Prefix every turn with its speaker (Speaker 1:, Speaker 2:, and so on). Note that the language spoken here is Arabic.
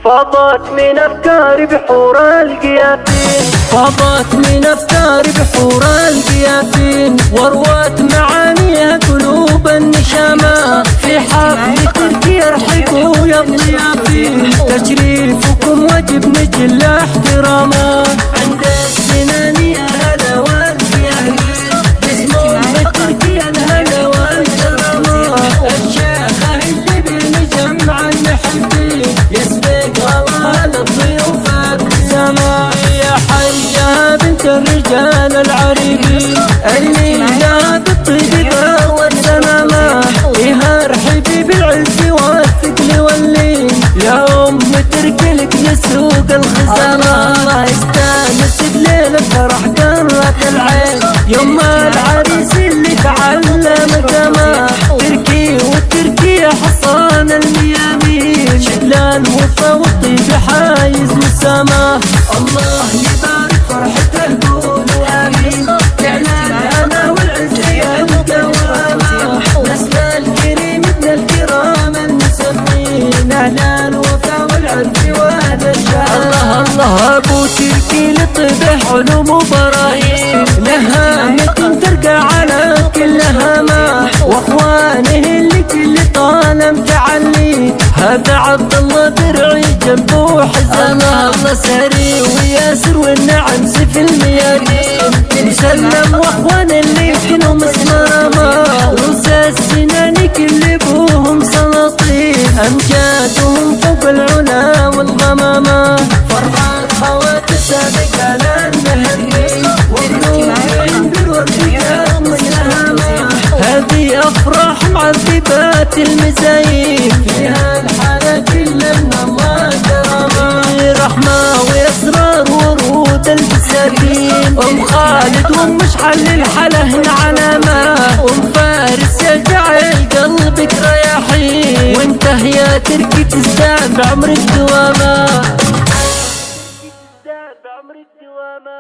Speaker 1: فاضت من أفكاري بحور القيافين،
Speaker 2: فاضت من أفكاري بحور القيافين، وروت معانيها قلوب النشامة. في حفل تركي ارحبوا يا الضيافين، تشريفكم وجب نجل احترامه. عند السناني الهلا والقيافين، باسمهم تركي الهلا والكرامة. الشيخة اللي بنجمع المحبين، يسبق الله للضيوف ابتسامة. يا حيا بنت الرجال العريبين، اللي لا بالطيب والسلامة. فيها ارحبي بالعز والثقل واللين، يا ام تركي لك يسوق الخزامة. الله يستانس بليل الفرح قرة العين، يوم العريس اللي تعلم كما. تركي والتركي حصان الميامين، شلال وفا والطيب حايز مسامة. الله يبارك فرحته قولوا امين، فعلا انا والعز يا الدوامة. نسل الكريم ابن الكرام المسمين، اهلا الوفا والعرف وهذا الشهر. الله الله ابو تركي لطيبه حلم وبراهين، نهامكم ترقى على كل هامه. واخوانه اللي كل طالم تعلي، هذا عبد الله درعي جنبه حزامه. الله سري وياسر والنعنس في الميادين، مسلم واخوان اللي كانوا مسمامه. روس السناني كل ابوهم سلاطين، امجادهم فوق العلا والغمامه. فرحات خوات سابق على النهرين، والنورين بالورد كانت مسلمه. هذه افراح معذبات المزايين، فيها الحالة كل من الله كرامه. رحمه واسرار ورود البساتين، ام خالد وام مشعل الحلا هنا علامه. ام فارس يا جعل قلبك رياحين، وانت يا تركي تزداد بعمر الدوامه.
Speaker 1: بعمر الدوامة.